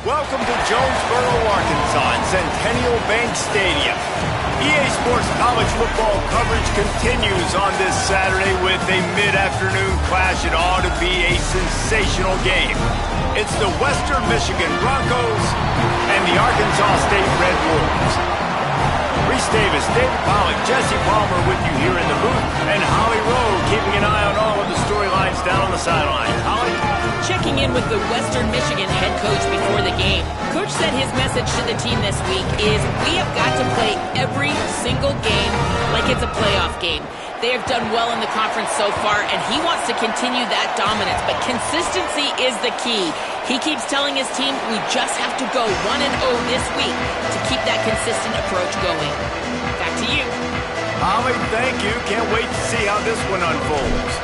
Welcome to Jonesboro, Arkansas, and Centennial Bank Stadium. EA Sports college football coverage continues on this Saturday with a mid-afternoon clash. It ought to be a sensational game. It's the Western Michigan Broncos and the Arkansas State Red Wolves. Reese Davis, David Pollock, Jesse Palmer with you here in the booth, and Holly Rowe keeping an eye on all of the storylines down on the sideline. Holly? Checking in with the Western Michigan head coach before the game. Coach said his message to the team this week is we have got to play every single game like it's a playoff game. They have done well in the conference so far, and he wants to continue that dominance, but consistency is the key. He keeps telling his team we just have to go 1-0 this week to keep that consistent approach going. Back to you. Holly, thank you. Can't wait to see how this one unfolds.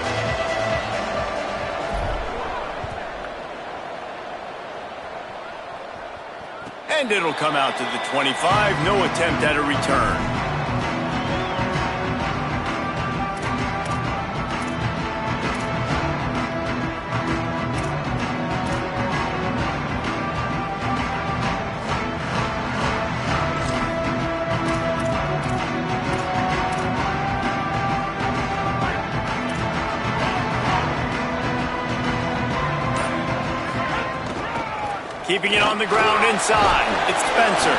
And it'll come out to the 25. No attempt at a return. Keeping it on the ground inside. It's Spencer.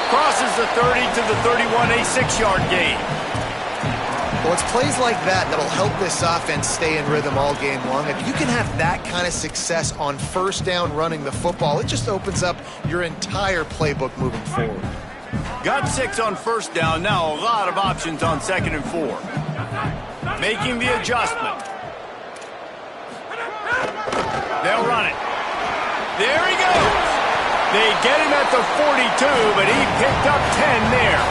Crosses the 30 to the 31, a 6-yard gain. Well, it's plays like that that'll help this offense stay in rhythm all game long. If you can have that kind of success on first down running the football, it just opens up your entire playbook moving forward. Got 6 on first down. Now a lot of options on 2nd and 4. Making the adjustment. They'll run it. There he goes. They get him at the 42, but he picked up 10 there.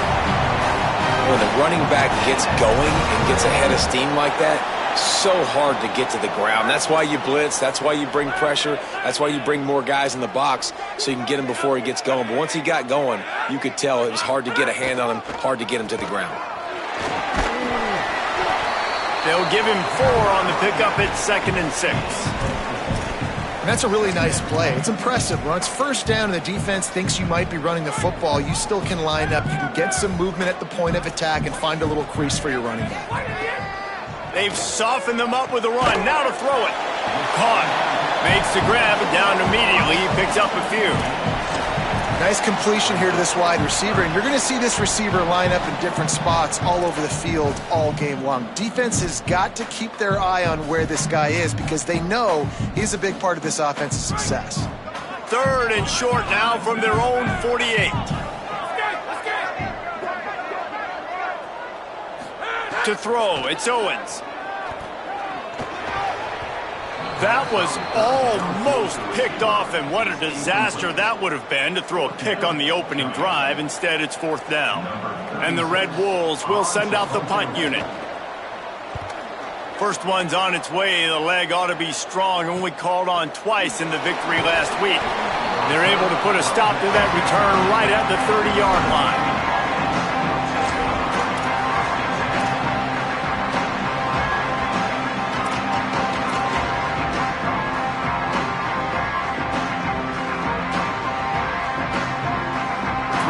When the running back gets going and gets ahead of steam like that, so hard to get to the ground. That's why you blitz. That's why you bring pressure. That's why you bring more guys in the box so you can get him before he gets going. But once he got going, you could tell it was hard to get a hand on him, hard to get him to the ground. They'll give him 4 on the pickup at 2nd and 6. And that's a really nice play. It's impressive. When it's first down and the defense thinks you might be running the football, you still can line up. You can get some movement at the point of attack and find a little crease for your running back. They've softened them up with a run. Now to throw it. Caught. Makes the grab, and down immediately. He picks up a few. Nice completion here to this wide receiver, and you're going to see this receiver line up in different spots all over the field all game long. Defense has got to keep their eye on where this guy is because they know he's a big part of this offense's success. 3rd and short now from their own 48. To throw, it's Owens. That was almost picked off, and what a disaster that would have been to throw a pick on the opening drive. Instead, it's 4th down. And the Red Wolves will send out the punt unit. First one's on its way. The leg ought to be strong. Only called on twice in the victory last week. They're able to put a stop to that return right at the 30-yard line.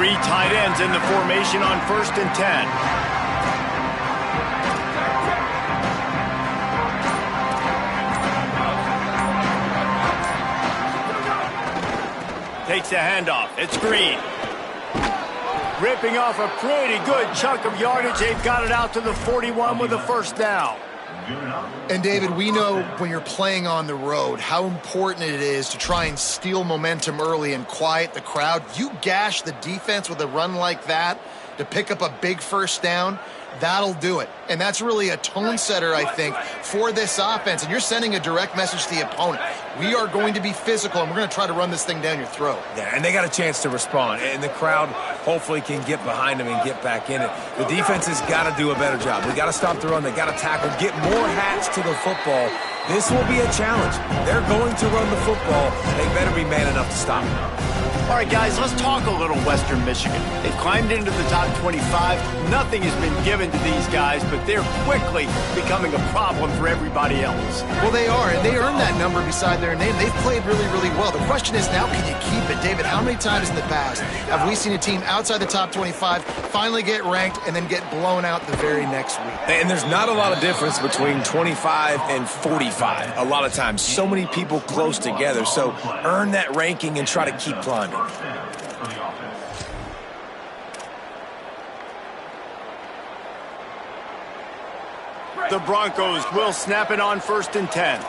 Three tight ends in the formation on 1st and 10. Takes the handoff. It's Green. Ripping off a pretty good chunk of yardage. They've got it out to the 41 with a 1st down. And David, we know when you're playing on the road how important it is to try and steal momentum early and quiet the crowd. You gash the defense with a run like that to pick up a big 1st down, that'll do it. And that's really a tone setter, I think, for this offense. And you're sending a direct message to the opponent. We are going to be physical, and we're going to try to run this thing down your throat. Yeah, and they got a chance to respond. And the crowd hopefully can get behind them and get back in it. The defense has got to do a better job. They got to stop the run. They got to tackle, get more hats to the football. This will be a challenge. They're going to run the football. They better be man enough to stop it. All right, guys, let's talk a little Western Michigan. They've climbed into the top 25. Nothing has been given to these guys, but they're quickly becoming a problem for everybody else. Well, they are, and they earned that number beside their name. They've played really, really well. The question is now, can you keep it? David, how many times in the past have we seen a team outside the top 25 finally get ranked and then get blown out the very next week? And there's not a lot of difference between 25 and 45 a lot of times. So many people close together. So earn that ranking and try to keep climbing. The Broncos will snap it on 1st and 10.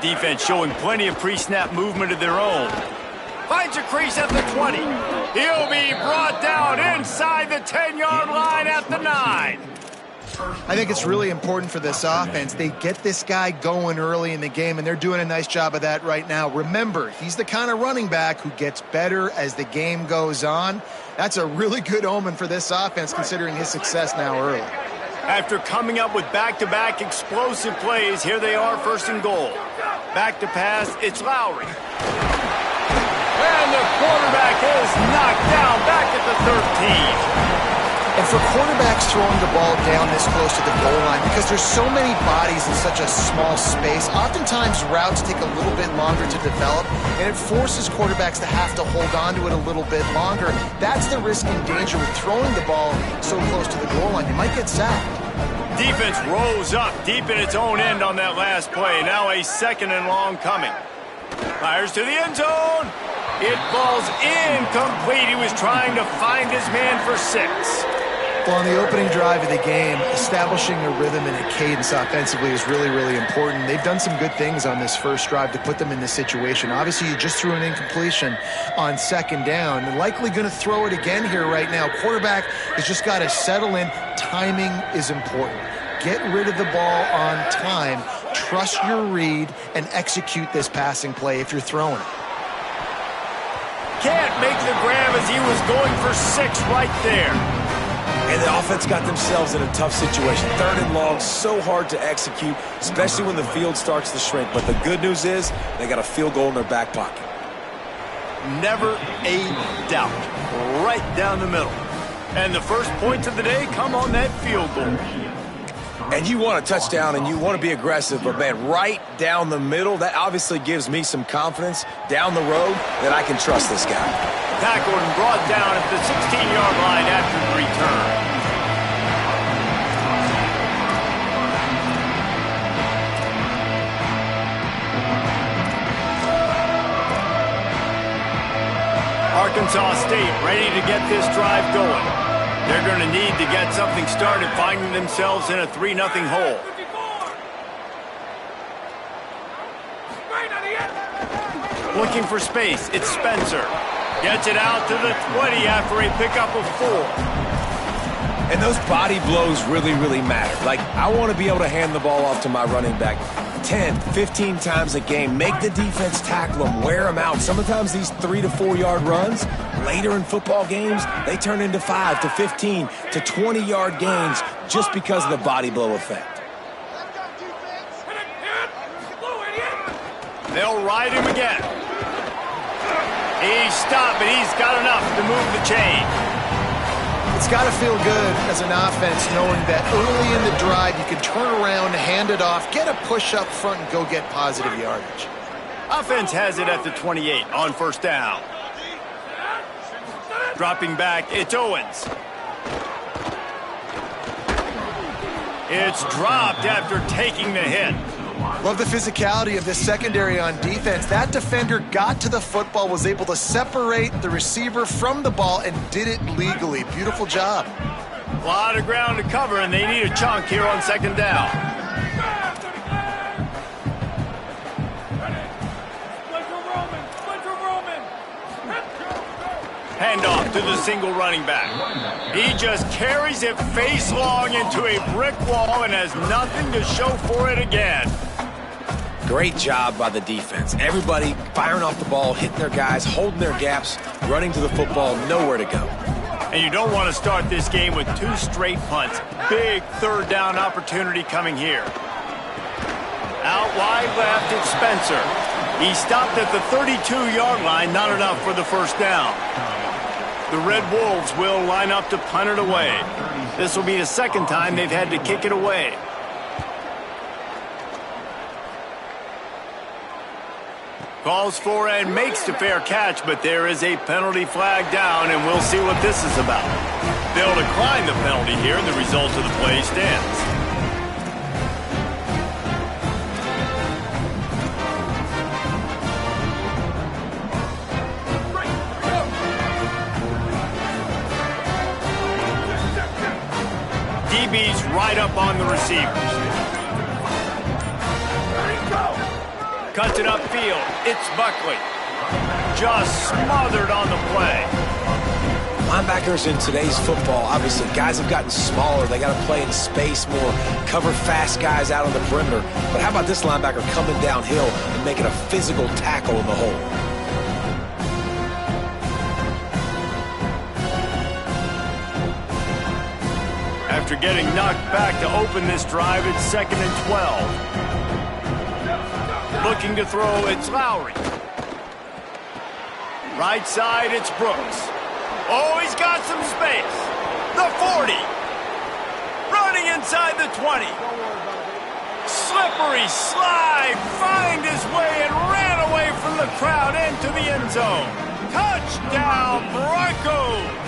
Defense showing plenty of pre-snap movement of their own. Finds a crease at the 20. He'll be brought down inside the 10-yard line at the 9. I think it's really important for this offense. They get this guy going early in the game, and they're doing a nice job of that right now. Remember, he's the kind of running back who gets better as the game goes on. That's a really good omen for this offense, considering his success now early. After coming up with back-to-back explosive plays, here they are, 1st and goal. Back to pass, it's Lowry. And the quarterback is knocked down back at the 13. And for quarterbacks throwing the ball down this close to the goal line, because there's so many bodies in such a small space, oftentimes routes take a little bit longer to develop, and it forces quarterbacks to have to hold on to it a little bit longer. That's the risk and danger with throwing the ball so close to the goal line. You might get sacked. Defense rose up deep in its own end on that last play. Now a 2nd and long coming. Fires to the end zone. It falls incomplete. He was trying to find his man for 6. Well, on the opening drive of the game, establishing a rhythm and a cadence offensively is really, really important. They've done some good things on this first drive to put them in this situation. Obviously, you just threw an incompletion on 2nd down. They're likely going to throw it again here right now. Quarterback has just got to settle in. Timing is important. Get rid of the ball on time. Trust your read and execute this passing play if you're throwing it. Can't make the grab as he was going for 6 right there. And the offense got themselves in a tough situation. 3rd and long, so hard to execute, especially when the field starts to shrink. But the good news is they got a field goal in their back pocket. Never a doubt. Right down the middle. And the first points of the day come on that field goal. And you want a touchdown and you want to be aggressive, but man, right down the middle, that obviously gives me some confidence down the road that I can trust this guy. Tackled and brought down at the 16-yard line after the return. Arkansas State ready to get this drive going. They're going to need to get something started, finding themselves in a 3-0 hole. Looking for space, it's Spencer. Gets it out to the 20 after a pickup of 4. And those body blows really, really matter. Like, I want to be able to hand the ball off to my running back 10, 15 times a game. Make the defense tackle them, wear them out. Sometimes these 3 to 4 yard runs, later in football games, they turn into 5 to 15 to 20-yard gains just because of the body blow effect. They'll ride him again. He's stopped, but he's got enough to move the chain. It's got to feel good as an offense knowing that early in the drive you can turn around, hand it off, get a push up front, and go get positive yardage. Offense has it at the 28 on 1st down. Dropping back, it's Owens. It's dropped after taking the hit. Love the physicality of this secondary on defense. That defender got to the football, was able to separate the receiver from the ball, and did it legally. Beautiful job. A lot of ground to cover, and they need a chunk here on 2nd down. Handoff to the single running back. He just carries it face long into a brick wall and has nothing to show for it again. Great job by the defense. Everybody firing off the ball, hitting their guys, holding their gaps, running to the football, nowhere to go. And you don't want to start this game with 2 straight punts. Big 3rd down opportunity coming here. Out wide left, it's Spencer. He stopped at the 32-yard line, not enough for the first down. The Red Wolves will line up to punt it away. This will be the second time they've had to kick it away. Calls for and makes the fair catch, but there is a penalty flag down, and we'll see what this is about. They'll decline the penalty here, and the result of the play stands. DB's right up on the receivers. Cuts it upfield. It's Buckley. Just smothered on the play. Linebackers in today's football, obviously, guys have gotten smaller. They got to play in space more, cover fast guys out on the perimeter. But how about this linebacker coming downhill and making a physical tackle in the hole? After getting knocked back to open this drive, it's 2nd and 12. Looking to throw, it's Lowry. Right side, it's Brooks. Oh, he's got some space. The 40. Running inside the 20. Slippery slide. Find his way and ran away from the crowd into the end zone. Touchdown, Broncos.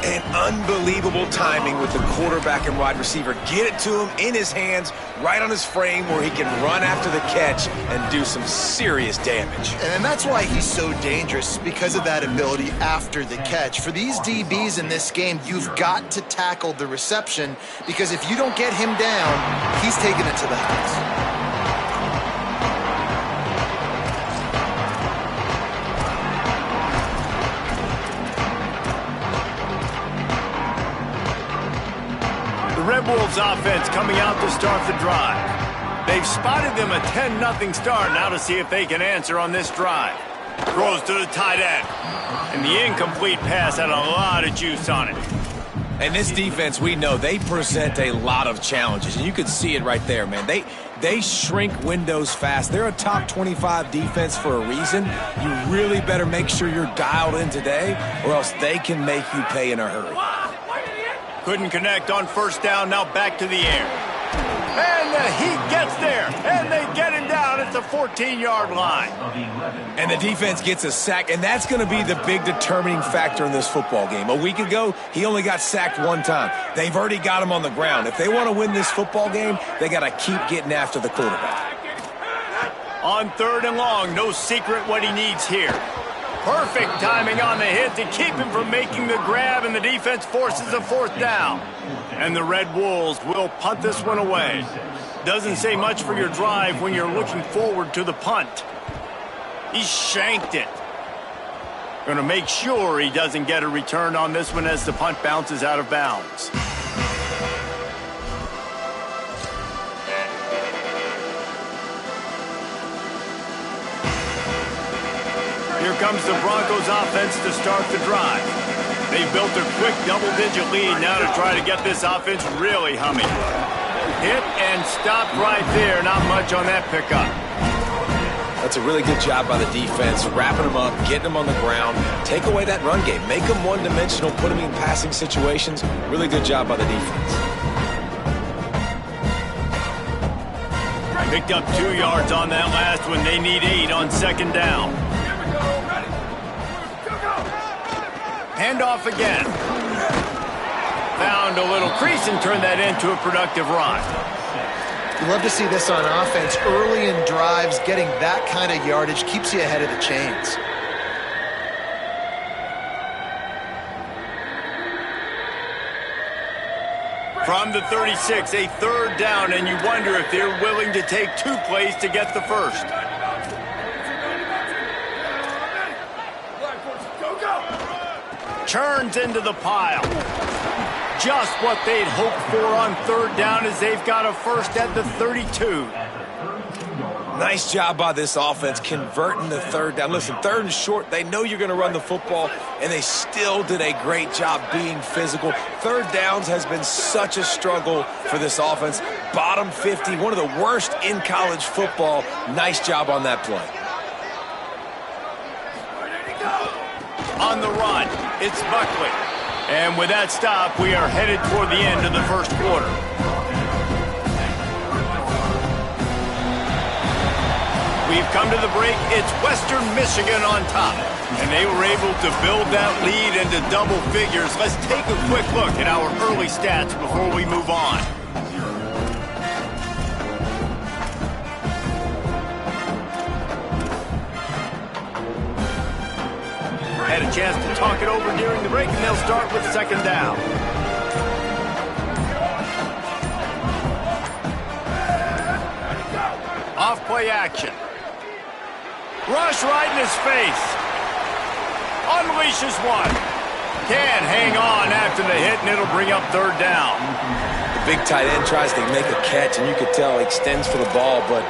And unbelievable timing with the quarterback and wide receiver. Get it to him in his hands, right on his frame where he can run after the catch and do some serious damage. And that's why he's so dangerous, because of that ability after the catch. For these DBs in this game, you've got to tackle the reception, because if you don't get him down, he's taking it to the house. Red Wolves offense coming out to start the drive. They've spotted them a 10-0 start. Now to see if they can answer on this drive. Throws to the tight end. And the incomplete pass had a lot of juice on it. And this defense, we know, they present a lot of challenges. And you can see it right there, man. They shrink windows fast. They're a top 25 defense for a reason. You really better make sure you're dialed in today, or else they can make you pay in a hurry. Couldn't connect on first down, now back to the air. And the Heat gets there, and they get him down at the 14-yard line. And the defense gets a sack, and that's going to be the big determining factor in this football game. A week ago, he only got sacked one time. They've already got him on the ground. If they want to win this football game, they got to keep getting after the quarterback. On 3rd and long, no secret what he needs here. Perfect timing on the hit to keep him from making the grab, and the defense forces a 4th down. And the Red Wolves will punt this one away. Doesn't say much for your drive when you're looking forward to the punt. He shanked it. Going to make sure he doesn't get a return on this one as the punt bounces out of bounds. Here comes the Broncos offense to start the drive. They built a quick double-digit lead now to try to get this offense really humming. Hit and stopped right there. Not much on that pickup. That's a really good job by the defense, wrapping them up, getting them on the ground. Take away that run game. Make them one-dimensional, put them in passing situations. Really good job by the defense. Picked up 2 yards on that last one. They need 8 on 2nd down. Handoff again. Found a little crease and turned that into a productive run. You love to see this on offense. Early in drives, getting that kind of yardage keeps you ahead of the chains. From the 36, a 3rd down, and you wonder if they're willing to take 2 plays to get the first. Churns into the pile. Just what they'd hoped for on 3rd down, as they've got a first at the 32. Nice job by this offense converting the 3rd down. Listen, 3rd and short, they know you're going to run the football, and they still did a great job being physical. 3rd downs has been such a struggle for this offense. bottom 50, one of the worst in college football. Nice job on that play. On the run, it's Buckley. And with that stop, we are headed toward the end of the first quarter. We've come to the break. It's Western Michigan on top. And they were able to build that lead into double figures. Let's take a quick look at our early stats before we move on. Had a chance to talk it over during the break, and they'll start with second down. Off play action. Rush right in his face. Unleashes one. Can't hang on after the hit, and it'll bring up third down. The big tight end tries to make a catch, and you could tell he extends for the ball, but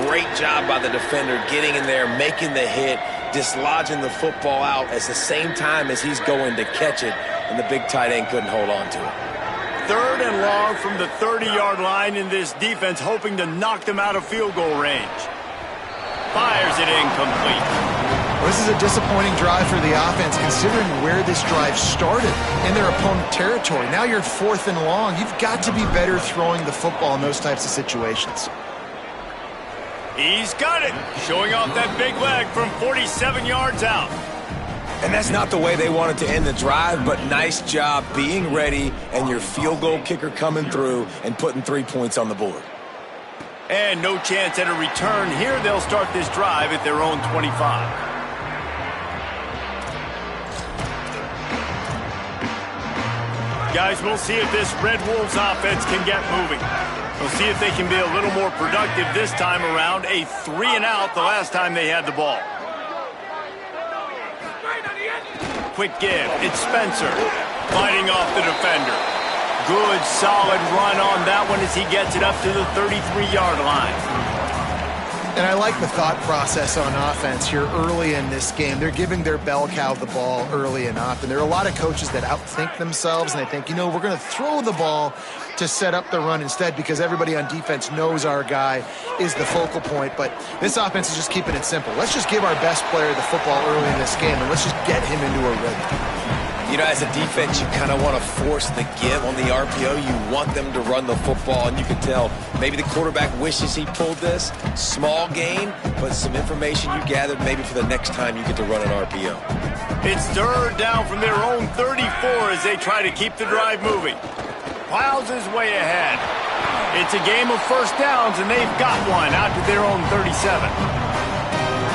great job by the defender getting in there, making the hit, dislodging the football out at the same time as he's going to catch it, and the big tight end couldn't hold on to it. Third and long from the 30-yard line, in this defense hoping to knock them out of field goal range. Fires it incomplete. Well, this is a disappointing drive for the offense considering where this drive started, in their opponent territory. Now you're at 4th and long. You've got to be better throwing the football in those types of situations. He's got it, showing off that big leg from 47 yards out. And that's not the way they wanted to end the drive, but nice job being ready and your field goal kicker coming through and putting 3 points on the board. And no chance at a return here. They'll start this drive at their own 25. Guys, we'll see if this Red Wolves offense can get moving. We'll see if they can be a little more productive this time around. A 3-and-out the last time they had the ball. Quick give. It's Spencer fighting off the defender. Good, solid run on that one as he gets it up to the 33-yard line. And I like the thought process on offense here early in this game. They're giving their bell cow the ball early and often. There are a lot of coaches that outthink themselves, and they think, you know, we're going to throw the ball to set up the run instead because everybody on defense knows our guy is the focal point. But this offense is just keeping it simple. Let's just give our best player the football early in this game, and let's just get him into a rhythm. You know, as a defense, you kind of want to force the give on the RPO. You want them to run the football, and you can tell maybe the quarterback wishes he pulled this. Small gain, but some information you gathered maybe for the next time you get to run an RPO. It's third down from their own 34 as they try to keep the drive moving. Plows his way ahead. It's a game of first downs, and they've got one out to their own 37.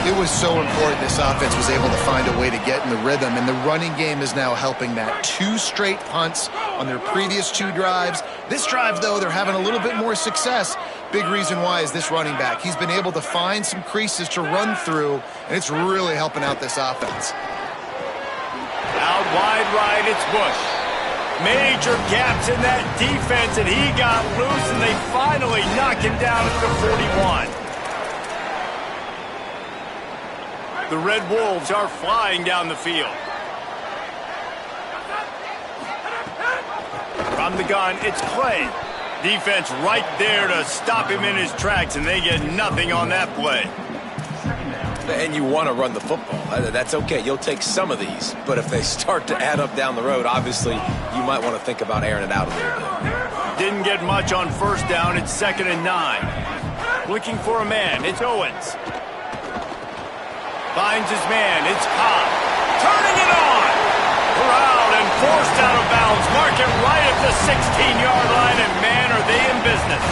It was so important this offense was able to find a way to get in the rhythm, and the running game is now helping that. 2 straight punts on their previous 2 drives. This drive, though, they're having a little bit more success. Big reason why is this running back. He's been able to find some creases to run through, and it's really helping out this offense. Out wide right, it's Bush. Major gaps in that defense, and he got loose, and they finally knock him down at the 41. The Red Wolves are flying down the field. From the gun, it's Clay. Defense right there to stop him in his tracks, and they get nothing on that play. And you want to run the football. That's okay. You'll take some of these. But if they start to add up down the road, obviously, you might want to think about airing it out a little bit. Didn't get much on first down. It's 2nd and 9. Looking for a man. It's Owens. Finds his man. It's Cobb. Turning it on. Corralled and forced out of bounds. Mark it right at the 16-yard line, and man, are they in business.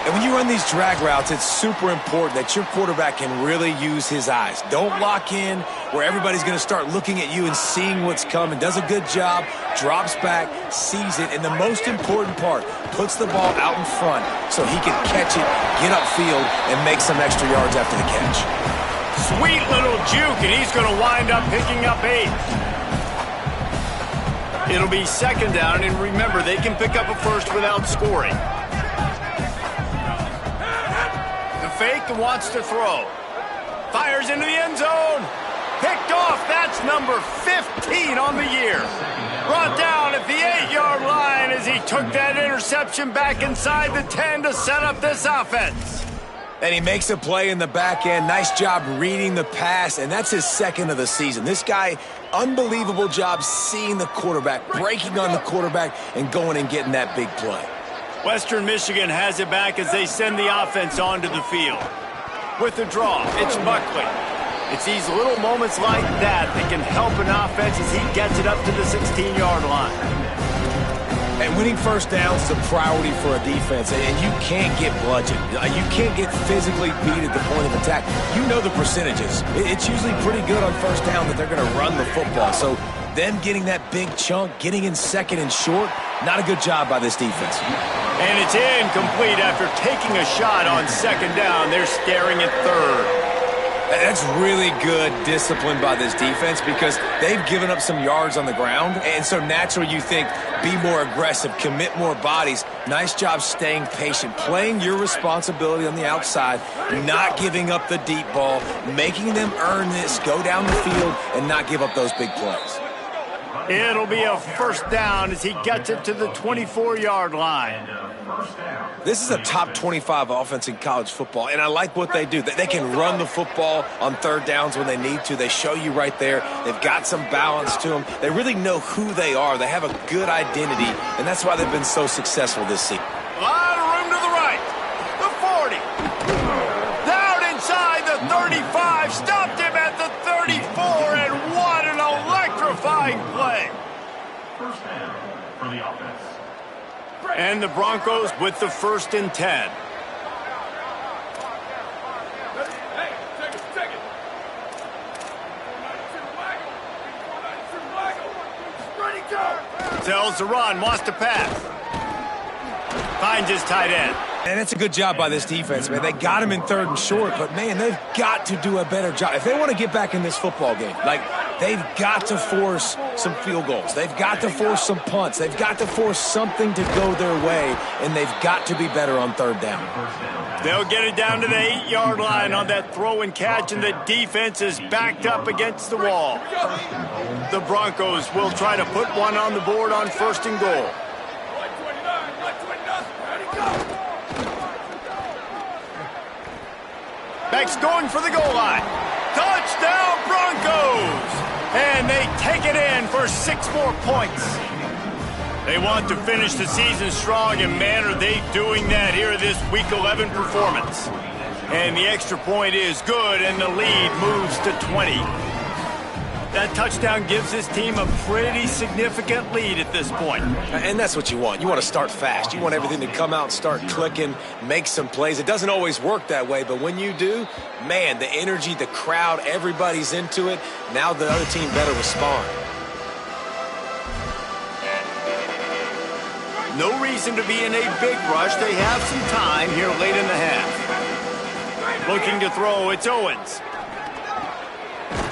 And when you run these drag routes, it's super important that your quarterback can really use his eyes. Don't lock in where everybody's going to start looking at you and seeing what's coming. Does a good job, drops back, sees it, and the most important part, puts the ball out in front so he can catch it, get upfield, and make some extra yards after the catch. Sweet little juke, and he's going to wind up picking up 8. It'll be 2nd down, and remember, they can pick up a first without scoring. The fake and wants to throw. Fires into the end zone. Picked off. That's number 15 on the year. Brought down at the 8-yard line as he took that interception back inside the 10 to set up this offense. And he makes a play in the back end. Nice job reading the pass, and that's his second of the season. This guy, unbelievable job seeing the quarterback, breaking on the quarterback, and going and getting that big play. Western Michigan has it back as they send the offense onto the field. With the draw, it's Buckley. It's these little moments like that that can help an offense as he gets it up to the 16-yard line. And winning first downs is a priority for a defense, and you can't get bludgeoned. You can't get physically beat at the point of attack. You know the percentages. It's usually pretty good on first down that they're going to run the football. So them getting that big chunk, getting in second and short, not a good job by this defense. And it's incomplete after taking a shot on second down. They're staring at third. That's really good discipline by this defense because they've given up some yards on the ground, and so naturally you think be more aggressive, commit more bodies. Nice job staying patient, playing your responsibility on the outside, not giving up the deep ball, making them earn this, go down the field, and not give up those big plays. It'll be a first down as he gets it to the 24-yard line. This is a top 25 offense in college football, and I like what they do. They can run the football on third downs when they need to. They show you right there. They've got some balance to them. They really know who they are. They have a good identity, and that's why they've been so successful this season. A lot of room to the right. The 40. Down inside the 35. Stopped him at the 34, and what an electrifying play. First down for the offense. And the Broncos with the 1st and 10. Tells the run, wants to pass. Finds his tight end. And it's a good job by this defense, man. They got him in third and short, but, man, they've got to do a better job. If they want to get back in this football game, they've got to force some field goals. They've got to force some punts. They've got to force something to go their way, and they've got to be better on third down. They'll get it down to the 8-yard line on that throw and catch, and the defense is backed up against the wall. The Broncos will try to put one on the board on 1st and goal. Beck's going for the goal line. Touchdown, Broncos! And they take it in for 6 more points. They want to finish the season strong, and man, are they doing that here in this Week 11 performance. And the extra point is good, and the lead moves to 20. That touchdown gives his team a pretty significant lead at this point. And that's what you want. You want to start fast. You want everything to come out and start clicking, make some plays. It doesn't always work that way, but when you do, man, the energy, the crowd, everybody's into it. Now the other team better respond. No reason to be in a big rush. They have some time here late in the half. Looking to throw, it's Owens.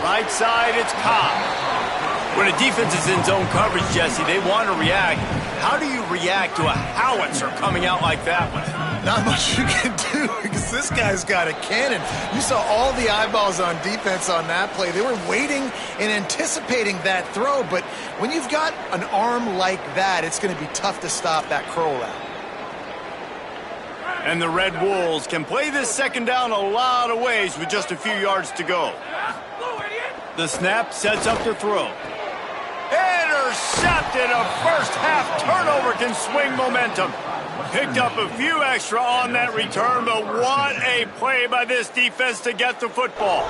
Right side, it's Cobb. When a defense is in zone coverage, Jesse, they want to react. How do you react to a howitzer coming out like that one? Not much you can do because this guy's got a cannon. You saw all the eyeballs on defense on that play. They were waiting and anticipating that throw, but when you've got an arm like that, it's going to be tough to stop that curl out. And the Red Wolves can play this second down a lot of ways with just a few yards to go. The snap sets up the throw. Intercepted. A first-half turnover can swing momentum. Picked up a few extra on that return, but what a play by this defense to get the football.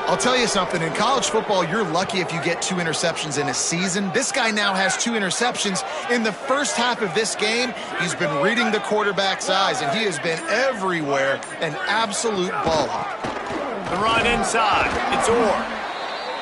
I'll tell you something. In college football, you're lucky if you get 2 interceptions in a season. This guy now has 2 interceptions. In the first half of this game, he's been reading the quarterback's eyes, and he has been everywhere, an absolute ball hawk. The run inside. It's Orr.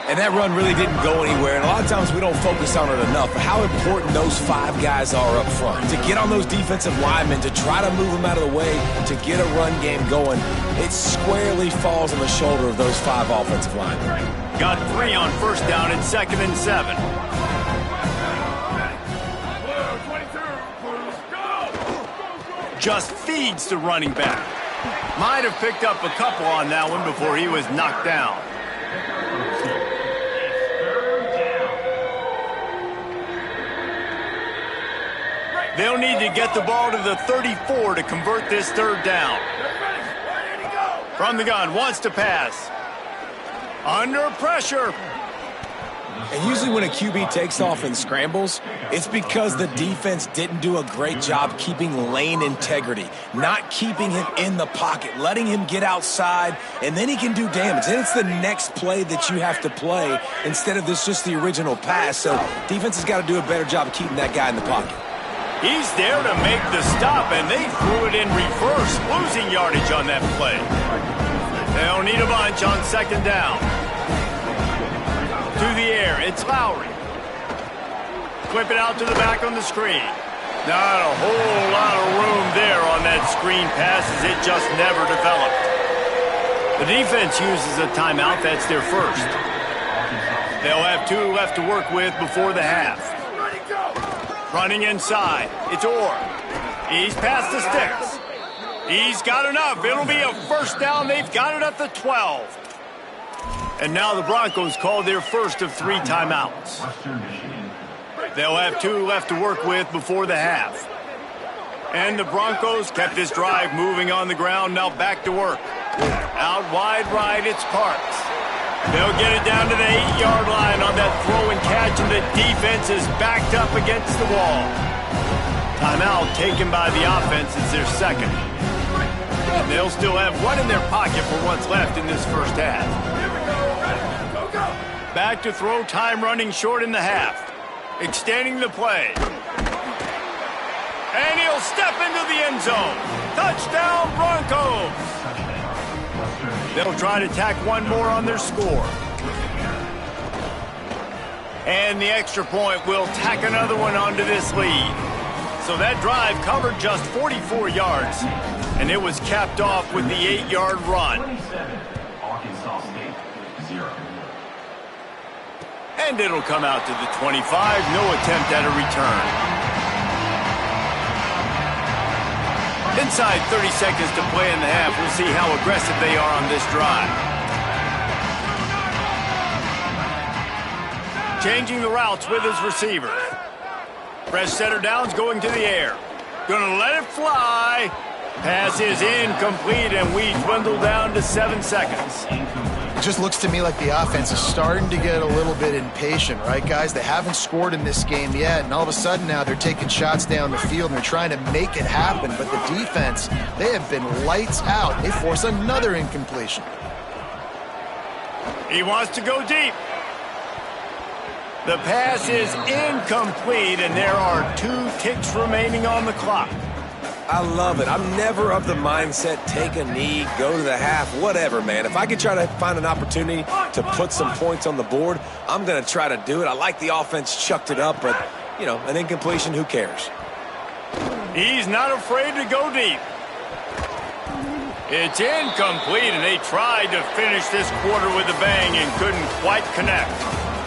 And that run really didn't go anywhere, and a lot of times we don't focus on it enough. But how important those 5 guys are up front. To get on those defensive linemen, to try to move them out of the way, to get a run game going, it squarely falls on the shoulder of those 5 offensive linemen. Got 3 on first down and 2nd and 7. Just feeds the running back. Might have picked up a couple on that one before he was knocked down. They'll need to get the ball to the 34 to convert this third down. From the gun, wants to pass. Under pressure. And usually when a QB takes off and scrambles, it's because the defense didn't do a great job keeping lane integrity, not keeping him in the pocket, letting him get outside, and then he can do damage. Then it's the next play that you have to play instead of this just the original pass. So defense has got to do a better job of keeping that guy in the pocket. He's there to make the stop, and they threw it in reverse, losing yardage on that play. They'll need a bunch on second down. To the air, it's Lowry. Clip it out to the back on the screen. Not a whole lot of room there on that screen pass as it just never developed. The defense uses a timeout. That's their first. They'll have 2 left to work with before the half. Running inside, it's Orr. He's past the sticks. He's got enough. It'll be a first down. They've got it at the 12. And now the Broncos call their first of 3 timeouts. They'll have 2 left to work with before the half. And the Broncos kept this drive moving on the ground. Now back to work. Out wide right, it's Parks. They'll get it down to the 8-yard line on that throw and catch, and the defense is backed up against the wall. Timeout taken by the offense is their second. And they'll still have 1 in their pocket for what's left in this first half. Back to throw, time running short in the half. Extending the play. And he'll step into the end zone. Touchdown, Broncos! They'll try to tack 1 more on their score. And the extra point will tack another one onto this lead. So that drive covered just 44 yards, and it was capped off with the 8-yard run. And it'll come out to the 25. No attempt at a return. Inside 30 seconds to play in the half. We'll see how aggressive they are on this drive. Changing the routes with his receiver. Fresh setter downs going to the air. Gonna let it fly. Pass is incomplete, and we dwindle down to 7 seconds. It just looks to me like the offense is starting to get a little bit impatient, right, guys? They haven't scored in this game yet, and all of a sudden now they're taking shots down the field, and they're trying to make it happen. But the defense, they have been lights out. They force another incompletion. He wants to go deep. The pass is incomplete, and there are 2 ticks remaining on the clock. I love it. I'm never of the mindset, take a knee, go to the half, whatever, man. If I could try to find an opportunity to put some points on the board, I'm going to try to do it. I like the offense chucked it up, but, you know, an incompletion, who cares? He's not afraid to go deep. It's incomplete, and they tried to finish this quarter with a bang and couldn't quite connect.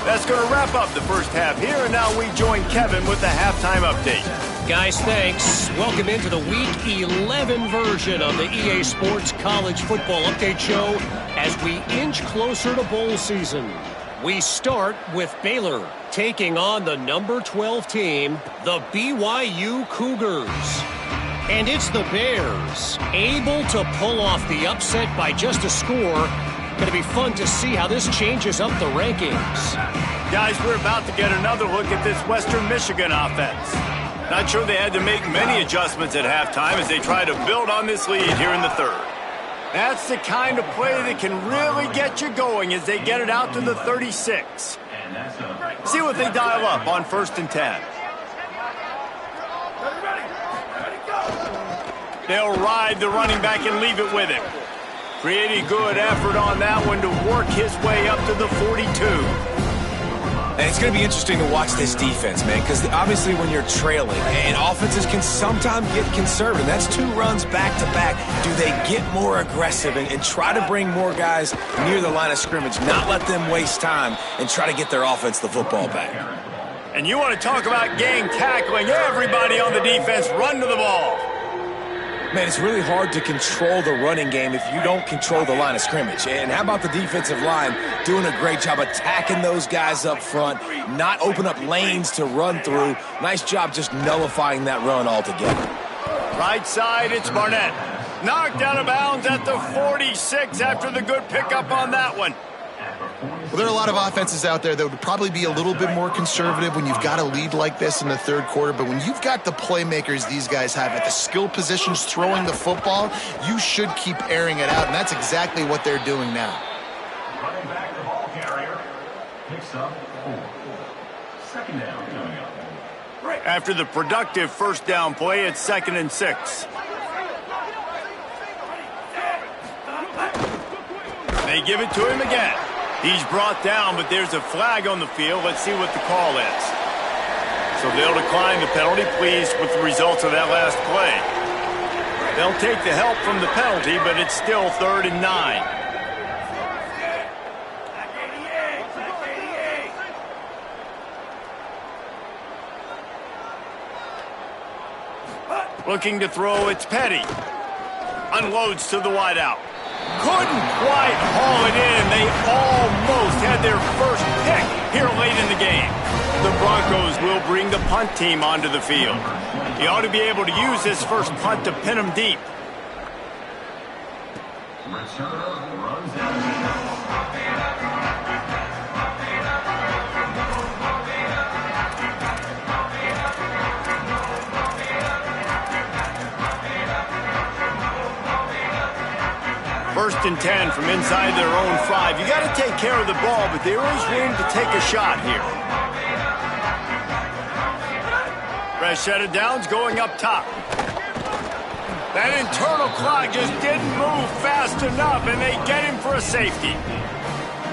That's going to wrap up the first half here, and now we join Kevin with the halftime update. Guys, thanks. Welcome into the Week 11 version of the EA Sports College Football Update Show as we inch closer to bowl season. We start with Baylor taking on the number 12 team, the BYU Cougars. And it's the Bears able to pull off the upset by just a score. Going to be fun to see how this changes up the rankings. Guys, we're about to get another look at this Western Michigan offense. Not sure they had to make many adjustments at halftime as they try to build on this lead here in the third. That's the kind of play that can really get you going as they get it out to the 36. See what they dial up on 1st and 10. They'll ride the running back and leave it with him. Pretty good effort on that one to work his way up to the 42. And it's going to be interesting to watch this defense, man, because obviously when you're trailing, and offenses can sometimes get conservative. That's 2 runs back-to-back. Do they get more aggressive and try to bring more guys near the line of scrimmage, not let them waste time, and try to get their offense the football back? And you want to talk about gang tackling. Everybody on the defense run to the ball. Man, it's really hard to control the running game if you don't control the line of scrimmage. And how about the defensive line doing a great job attacking those guys up front, not open up lanes to run through. Nice job just nullifying that run altogether. Right side, it's Barnett. Knocked out of bounds at the 46 after the good pickup on that one. Well, there are a lot of offenses out there that would probably be a little bit more conservative when you've got a lead like this in the third quarter. But when you've got the playmakers these guys have at the skill positions throwing the football, you should keep airing it out. And that's exactly what they're doing now. Running back, the ball carrier picks up 4. Second down coming up. After the productive first down play, it's 2nd and 6. They give it to him again. He's brought down, but there's a flag on the field. Let's see what the call is. So they'll decline the penalty, pleased with the results of that last play. They'll take the help from the penalty, but it's still 3rd and 9. Looking to throw, it's Petty. Unloads to the wideout. Couldn't quite haul it in. They almost had their first pick here late in the game. The Broncos will bring the punt team onto the field. He ought to be able to use this first punt to pin them deep. Returner runs out. First and 10 from inside their own 5. You got to take care of the ball, but there is room to take a shot here. Fresh set of downs going up top. That internal clock just didn't move fast enough, and they get him for a safety.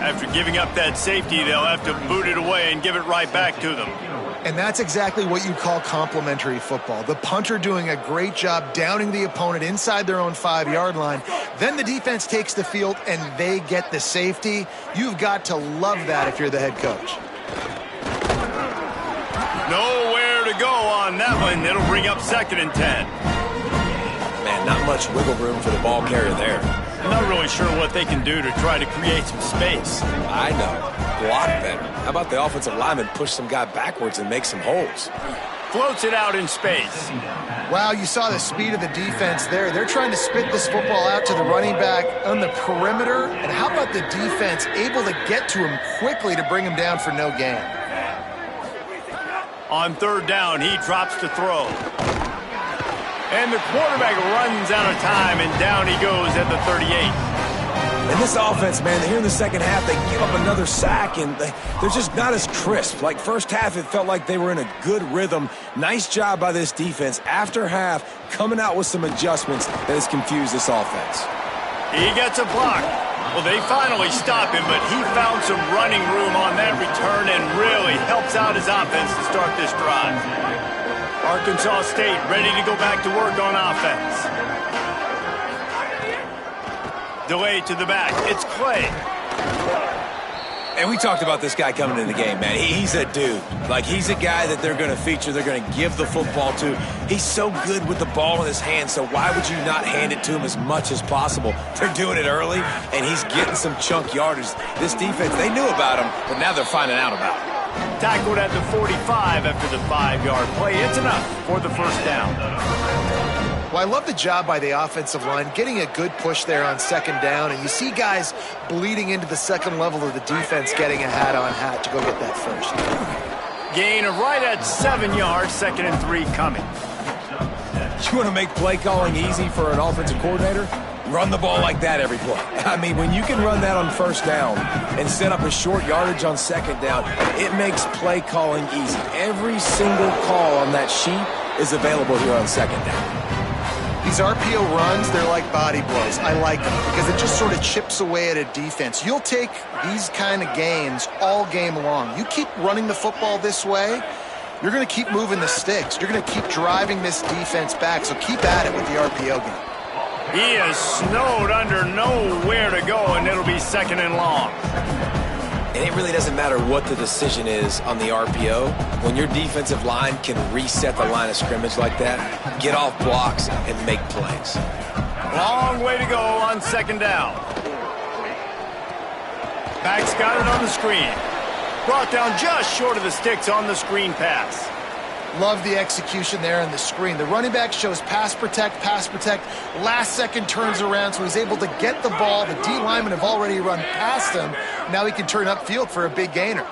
After giving up that safety, they'll have to boot it away and give it right back to them. And that's exactly what you call complementary football. The punter doing a great job downing the opponent inside their own 5-yard line. Then the defense takes the field and they get the safety. You've got to love that if you're the head coach. Nowhere to go on that one. It'll bring up 2nd and 10. Man, not much wiggle room for the ball carrier there. I'm not really sure what they can do to try to create some space. I know. Block better. How about the offensive lineman push some guy backwards and make some holes? Floats it out in space. Wow, you saw the speed of the defense there. They're trying to spit this football out to the running back on the perimeter. And how about the defense able to get to him quickly to bring him down for no gain? On 3rd down, he drops to throw. And the quarterback runs out of time, and down he goes at the 38. And this offense, man, here in the second half, they give up another sack, and they're just not as crisp. Like first half, it felt like they were in a good rhythm. Nice job by this defense. After half, coming out with some adjustments that has confused this offense. He gets a block. Well, they finally stop him, but he found some running room on that return and really helps out his offense to start this drive. Arkansas State ready to go back to work on offense. Delay to the back. It's Clay. And we talked about this guy coming into the game, man. He's a dude. Like, he's a guy that they're going to feature, they're going to give the football to. He's so good with the ball in his hands, so why would you not hand it to him as much as possible? They're doing it early, and he's getting some chunk yardage. This defense, they knew about him, but now they're finding out about him. Tackled at the 45 after the 5-yard play. It's enough for the first down. Well, I love the job by the offensive line, getting a good push there on 2nd down, and you see guys bleeding into the second level of the defense getting a hat-on-hat to go get that first. Gain of right at 7 yards, 2nd and 3 coming. You want to make play calling easy for an offensive coordinator? Run the ball like that every play. I mean, when you can run that on 1st down and set up a short yardage on 2nd down, it makes play calling easy. Every single call on that sheet is available here on 2nd down. These RPO runs, they're like body blows. I like them because it just sort of chips away at a defense. You'll take these kind of gains all game long. You keep running the football this way, you're going to keep moving the sticks. You're going to keep driving this defense back, so keep at it with the RPO game. He is snowed under, nowhere to go, and it'll be 2nd and long. And it really doesn't matter what the decision is on the RPO. When your defensive line can reset the line of scrimmage like that, get off blocks and make plays. Long way to go on second down. Back's got it on the screen. Brought down just short of the sticks on the screen pass. Love the execution there on the screen. The running back shows pass protect, last second turns around, so he's able to get the ball. The D linemen have already run past him. Now he can turn upfield for a big gainer.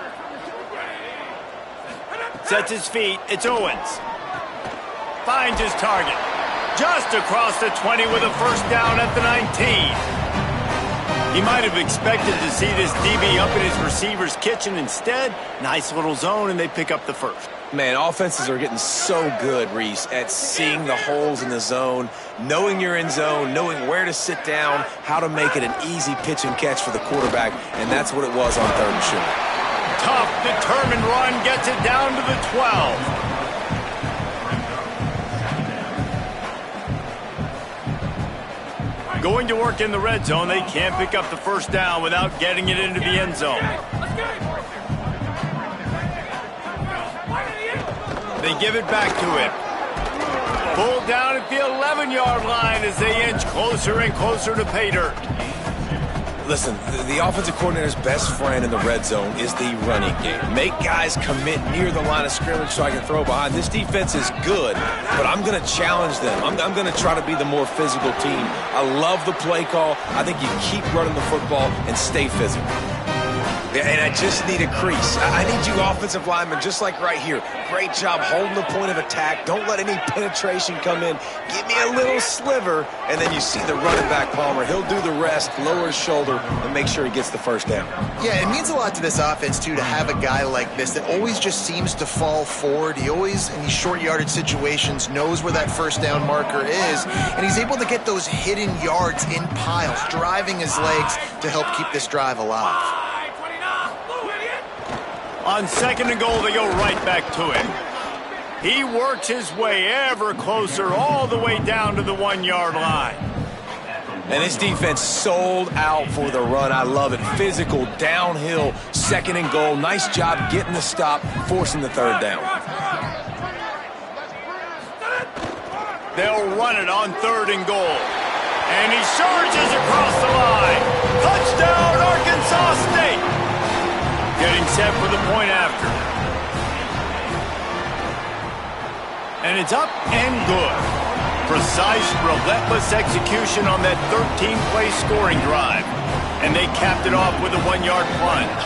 Sets his feet. It's Owens. Finds his target. Just across the 20 with a first down at the 19. He might have expected to see this DB up in his receiver's kitchen. Instead, nice little zone, and they pick up the first. Man, offenses are getting so good, Reese, at seeing the holes in the zone, knowing you're in zone, knowing where to sit down, how to make it an easy pitch and catch for the quarterback, and that's what it was on third and short. Tough, determined run gets it down to the 12. Going to work in the red zone, they can't pick up the first down without getting it into the end zone. They give it back to him. Pulled down at the 11-yard line as they inch closer and closer to pay dirt. Listen, the offensive coordinator's best friend in the red zone is the running game. Make guys commit near the line of scrimmage so I can throw behind. This defense is good, but I'm going to challenge them. I'm going to try to be the more physical team. I love the play call. I think you keep running the football and stay physical. And I just need a crease. I need you offensive linemen, just like right here. Great job holding the point of attack. Don't let any penetration come in. Give me a little sliver, and then you see the running back, Palmer. He'll do the rest, lower his shoulder, and make sure he gets the first down. Yeah, it means a lot to this offense, too, to have a guy like this that always just seems to fall forward. He always, in these short yardage situations, knows where that first down marker is, and he's able to get those hidden yards in piles, driving his legs to help keep this drive alive. On second and goal, they go right back to him. He works his way ever closer all the way down to the 1-yard line. And this defense sold out for the run. I love it. Physical, downhill, second and goal. Nice job getting the stop, forcing the third down. They'll run it on third and goal. And he surges across the line. Touchdown, Arkansas State. Getting set for the point after. And it's up and good. Precise, relentless execution on that 13-play scoring drive. And they capped it off with a 1-yard plunge.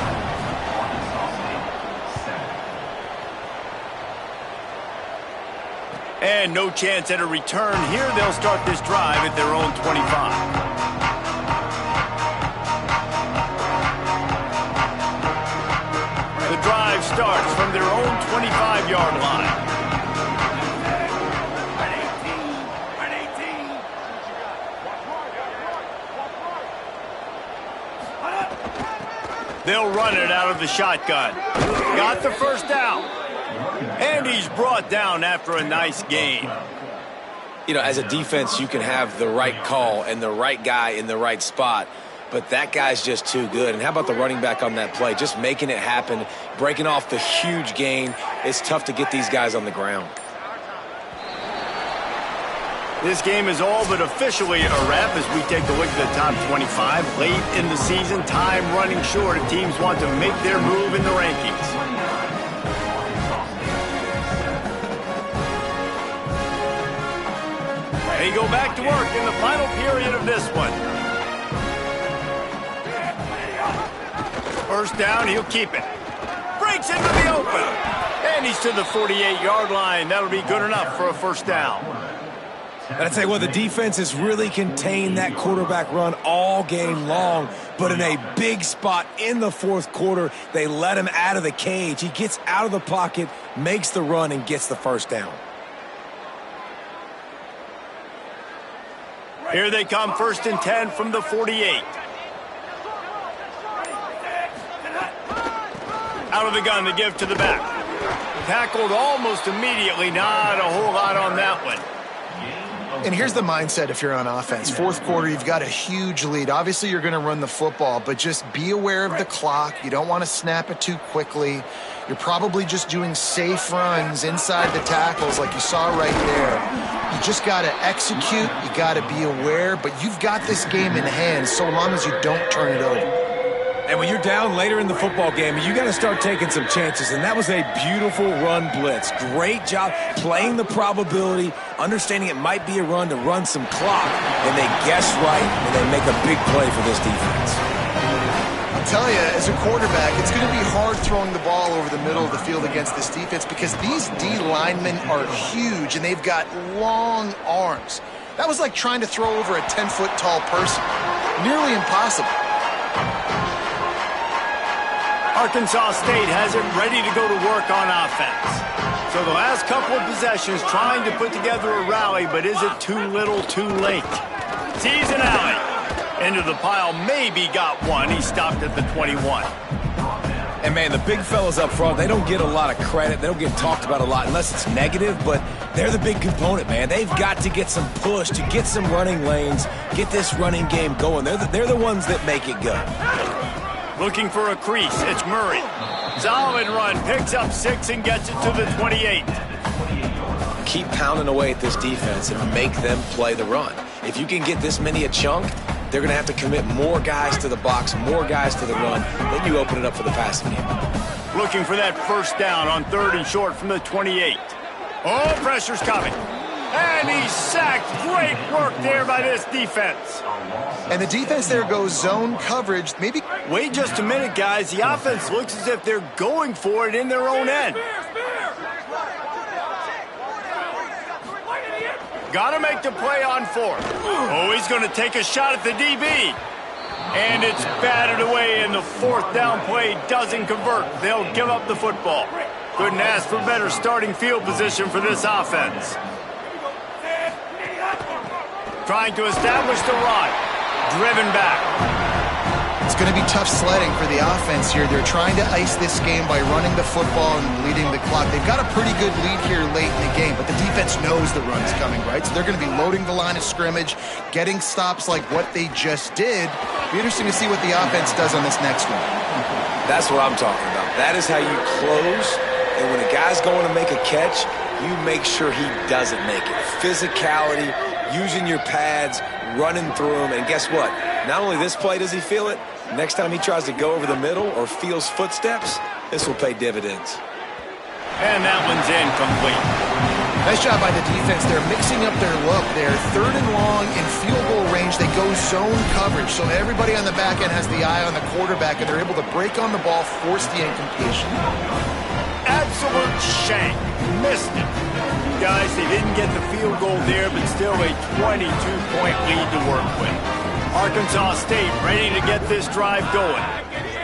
And no chance at a return here. They'll start this drive at their own 25. The drive starts from their own 25-yard line. They'll run it out of the shotgun. Got the first down. And he's brought down after a nice gain. You know, as a defense, you can have the right call and the right guy in the right spot. But that guy's just too good. And how about the running back on that play? Just making it happen, breaking off the huge gain. It's tough to get these guys on the ground. This game is all but officially a wrap as we take a look at the top 25. Late in the season, time running short if teams want to make their move in the rankings. They go back to work in the final period of this one. First down, he'll keep it. Breaks into the open. And he's to the 48-yard line. That'll be good enough for a first down. And I tell you what, the defense has really contained that quarterback run all game long. But in a big spot in the fourth quarter, they let him out of the cage. He gets out of the pocket, makes the run, and gets the first down. Here they come, 1st and 10 from the 48. Out of the gun to give to the back. Tackled almost immediately. Not a whole lot on that one. And here's the mindset if you're on offense. Fourth quarter, you've got a huge lead. Obviously, you're going to run the football, but just be aware of the clock. You don't want to snap it too quickly. You're probably just doing safe runs inside the tackles like you saw right there. You just got to execute. You got to be aware, but you've got this game in hand so long as you don't turn it over. And when you're down later in the football game, you got to start taking some chances. And that was a beautiful run blitz. Great job playing the probability, understanding it might be a run to run some clock. And they guess right, and they make a big play for this defense. I'll tell you, as a quarterback, it's going to be hard throwing the ball over the middle of the field against this defense because these D linemen are huge, and they've got long arms. That was like trying to throw over a 10-foot tall person. Nearly impossible. Arkansas State has it ready to go to work on offense. So the last couple of possessions trying to put together a rally, but is it too little, too late? Sees an alley. Into the pile, maybe got one. He stopped at the 21. And, man, the big fellas up front, they don't get a lot of credit. They don't get talked about a lot unless it's negative, but they're the big component, man. They've got to get some push, to get some running lanes, get this running game going. They're the ones that make it go. Looking for a crease. It's Murray. Solid run. Picks up 6 and gets it to the 28. Keep pounding away at this defense and make them play the run. If you can get this many a chunk, they're going to have to commit more guys to the box, more guys to the run. Then you open it up for the passing game. Looking for that first down on 3rd and short from the 28. Oh, pressure's coming. And he's sacked. Great work there by this defense. And the defense there goes zone coverage. Maybe. Wait just a minute, guys. The offense looks as if they're going for it in their own end. Got to make the play on 4th. Oh, he's going to take a shot at the DB. And it's batted away, and the 4th down play doesn't convert. They'll give up the football. Couldn't ask for better starting field position for this offense. Trying to establish the run. Driven back. It's going to be tough sledding for the offense here. They're trying to ice this game by running the football and leading the clock. They've got a pretty good lead here late in the game, but the defense knows the run's coming, right? So they're going to be loading the line of scrimmage, getting stops like what they just did. Be interesting to see what the offense does on this next one. That's what I'm talking about. That is how you close, and when a guy's going to make a catch, you make sure he doesn't make it. Physicality, using your pads, running through them, and guess what? Not only this play does he feel it, next time he tries to go over the middle or feels footsteps, this will pay dividends. And that one's incomplete. Nice job by the defense. They're mixing up their look there. 3rd and long in field goal range. They go zone coverage, so everybody on the back end has the eye on the quarterback, and they're able to break on the ball, force the incompletion. Absolute shank. Missed it. Guys, they didn't get the field goal there, but still a 22-point lead to work with. Arkansas State ready to get this drive going.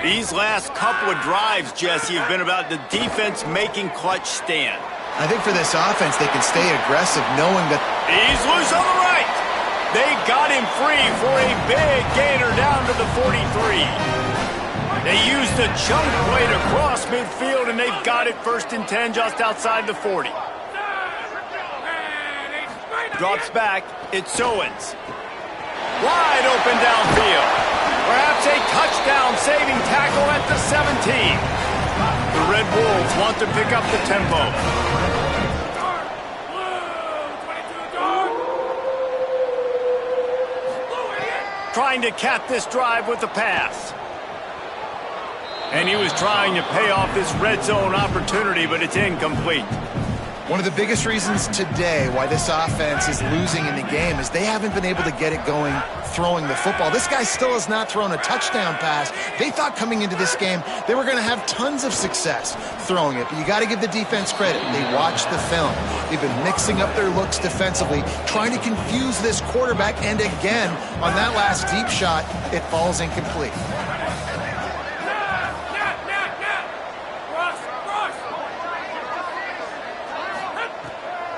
These last couple of drives, Jesse, have been about the defense making clutch stand. I think for this offense, they can stay aggressive knowing that... He's loose on the right. They got him free for a big gainer down to the 43. They used a chunk play to cross midfield, and they've got it 1st and 10 just outside the 40. Drops back. It's Owens. Wide open downfield. Perhaps a touchdown-saving tackle at the 17. The Red Wolves want to pick up the tempo. Trying to cap this drive with the pass. And he was trying to pay off this red zone opportunity, but it's incomplete. One of the biggest reasons today why this offense is losing in the game is they haven't been able to get it going throwing the football. This guy still has not thrown a touchdown pass. They thought coming into this game they were going to have tons of success throwing it, but you got to give the defense credit. They watched the film. They've been mixing up their looks defensively, trying to confuse this quarterback, and again, on that last deep shot, it falls incomplete.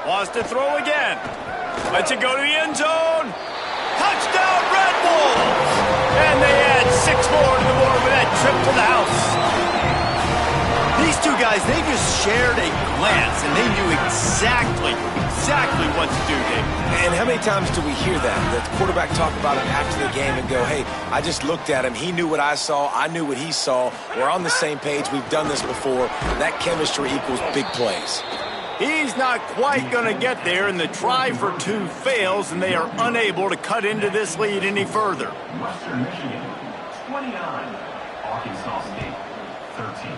Wants to throw again. Lets it go to the end zone. Touchdown, Red Wolves! And they add 6 more to the board with that trip to the house. These two guys guys, they just shared a glance, and they knew exactly what to do, Dave. And how many times do we hear that? The quarterback talk about it after the game and go, hey, I just looked at him. He knew what I saw. I knew what he saw. We're on the same page. We've done this before. That chemistry equals big plays. He's not quite going to get there, and the try for two fails, and they are unable to cut into this lead any further. Western Michigan, 29. Arkansas State, 13.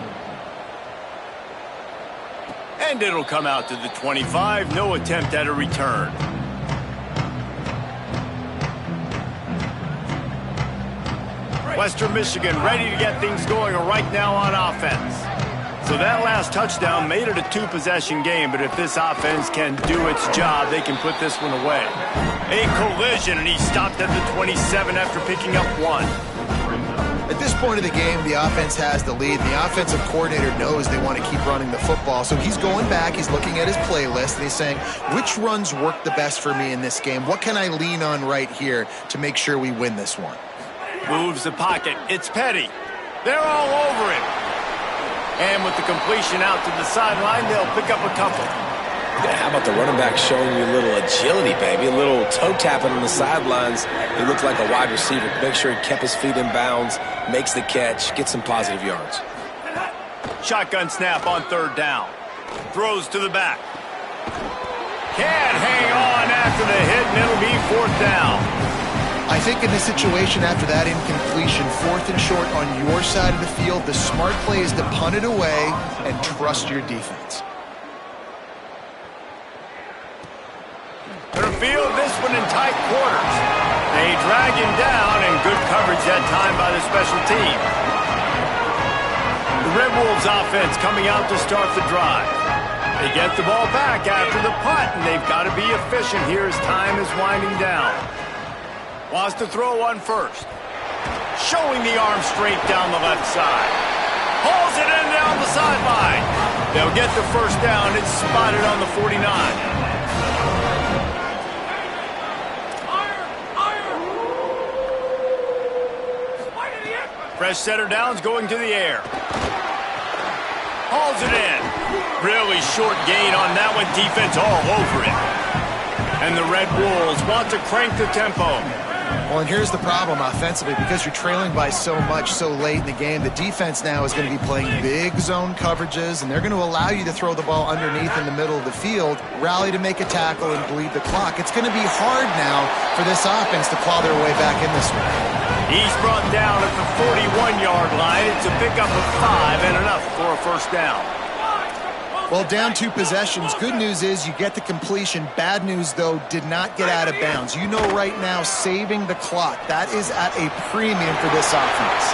And it'll come out to the 25. No attempt at a return. Western Michigan ready to get things going right now on offense. So that last touchdown made it a two-possession game, but if this offense can do its job, they can put this one away. A collision, and he stopped at the 27 after picking up one. At this point of the game, the offense has the lead. The offensive coordinator knows they want to keep running the football, so he's going back, he's looking at his playlist, and he's saying, which runs work the best for me in this game? What can I lean on right here to make sure we win this one? Moves the pocket. It's Petty. They're all over him. And with the completion out to the sideline, they'll pick up a couple. Yeah, how about the running back showing you a little agility, baby? A little toe tapping on the sidelines. He looked like a wide receiver. Make sure he kept his feet in bounds, makes the catch, gets some positive yards. Shotgun snap on third down. Throws to the back. Can't hang on after the hit, and it'll be fourth down. I think in this situation, after that incompletion, fourth and short on your side of the field, the smart play is to punt it away and trust your defense. Gonna field this one in tight quarters. They drag him down, and good coverage that time by the special team. The Red Wolves offense coming out to start the drive. They get the ball back after the punt, and they've got to be efficient here as time is winding down. Wants to throw one first. Showing the arm straight down the left side. Hauls it in down the sideline. They'll get the first down. It's spotted on the 49. Fresh setter downs going to the air. Hauls it in. Really short gain on that one. Defense all over it. And the Red Wolves want to crank the tempo. Well, and here's the problem offensively, because you're trailing by so much so late in the game, the defense now is going to be playing big zone coverages, and they're going to allow you to throw the ball underneath in the middle of the field, rally to make a tackle, and bleed the clock. It's going to be hard now for this offense to claw their way back in this one. He's brought down at the 41-yard line. It's a pickup of 5 and enough for a first down. Well, down 2 possessions. Good news is you get the completion. Bad news, though, did not get out of bounds. You know right now, saving the clock, that is at a premium for this offense.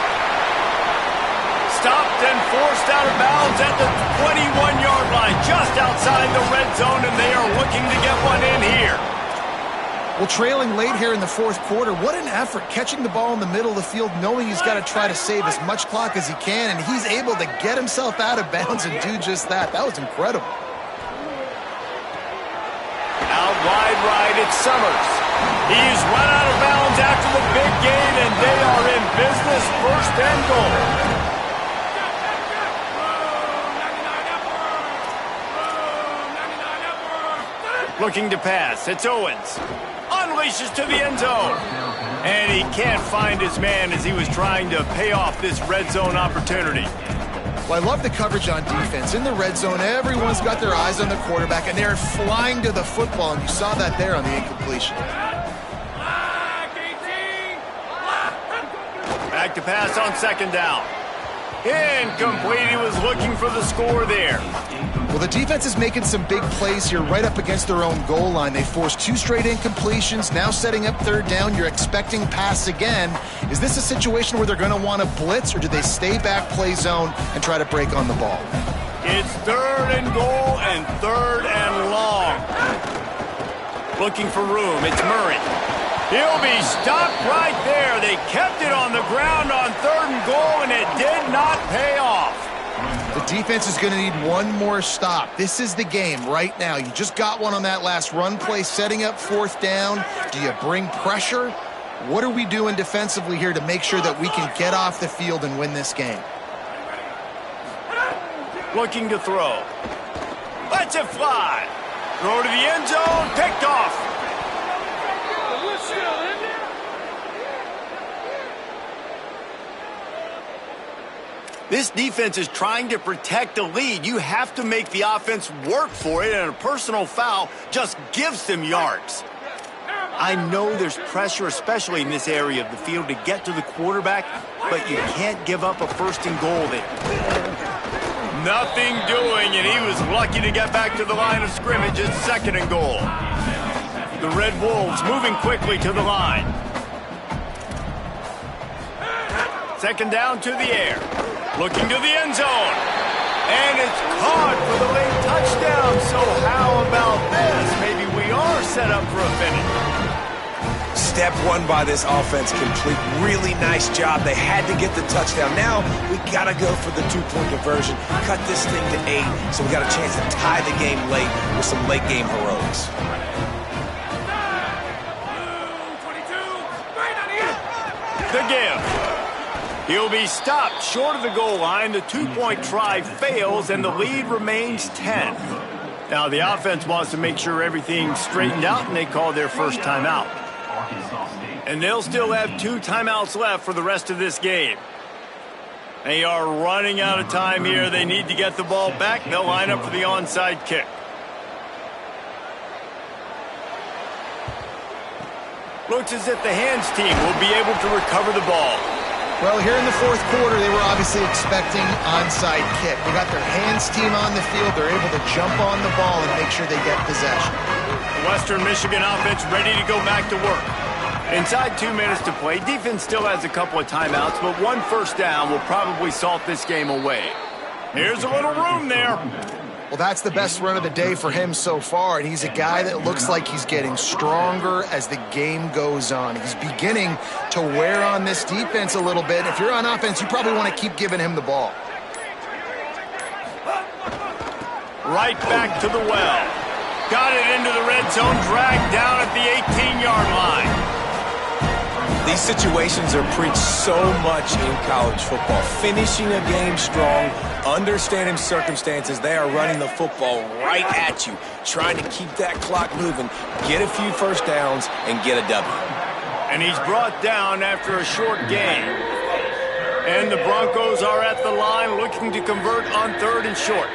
Stopped and forced out of bounds at the 21-yard line, just outside the red zone, and they are looking to get one in here. Well, trailing late here in the fourth quarter, what an effort, catching the ball in the middle of the field, knowing he's got to try to save as much clock as he can, and he's able to get himself out of bounds and do just that. That was incredible. Out wide right, it's Summers. He's run out of bounds after the big gain, and they are in business, first and goal. Looking to pass, it's Owens. Unleashes to the end zone. And he can't find his man as he was trying to pay off this red zone opportunity. Well, I love the coverage on defense. In the red zone, everyone's got their eyes on the quarterback, and they're flying to the football, and you saw that there on the incompletion. Back to pass on second down. Incomplete. He was looking for the score there. Well, the defense is making some big plays here right up against their own goal line. They forced 2 straight incompletions, now setting up third down. You're expecting pass again. Is this a situation where they're going to want to blitz, or do they stay back, play zone, and try to break on the ball? It's third and goal and third and long. Looking for room. It's Murray. He'll be stopped right there. They kept it on the ground on third and goal, and it did not pay off. The defense is going to need one more stop. This is the game right now. You just got one on that last run play, setting up fourth down. Do you bring pressure? What are we doing defensively here to make sure that we can get off the field and win this game? looking to throw. Lets it fly. Throw to the end zone, picked off. This defense is trying to protect the lead. You have to make the offense work for it, and a personal foul just gives them yards. I know there's pressure, especially in this area of the field, to get to the quarterback, but you can't give up a 1st and goal there. Nothing doing, and he was lucky to get back to the line of scrimmage. It's 2nd and goal. The Red Wolves moving quickly to the line. 2nd down to the air. Looking to the end zone. And it's caught for the late touchdown. So how about this? Maybe we are set up for a finish. Step 1 by this offense complete. Really nice job. They had to get the touchdown. Now we got to go for the 2-point conversion. Cut this thing to 8 so we got a chance to tie the game late with some late game heroics. The give. He'll be stopped short of the goal line. The 2-point try fails, and the lead remains 10. Now, the offense wants to make sure everything's straightened out, and they call their first timeout. And they'll still have 2 timeouts left for the rest of this game. They are running out of time here. They need to get the ball back. They'll line up for the onside kick. Looks as if the hands team will be able to recover the ball. Well, here in the 4th quarter, they were obviously expecting onside kick. They got their hands team on the field. They're able to jump on the ball and make sure they get possession. The Western Michigan offense ready to go back to work. Inside 2 minutes to play, defense still has a couple of timeouts, but 1 first down will probably salt this game away. Here's a little room there. Well, that's the best run of the day for him so far, and he's a guy that looks like he's getting stronger as the game goes on. He's beginning to wear on this defense a little bit. If you're on offense, you probably want to keep giving him the ball. Right back to the well. Got it into the red zone, dragged down at the 18-yard line. These situations are preached so much in college football. Finishing a game strong, understanding circumstances. They are running the football right at you, trying to keep that clock moving, get a few first downs, and get a W. And he's brought down after a short gain. And the Broncos are at the line looking to convert on 3rd and short.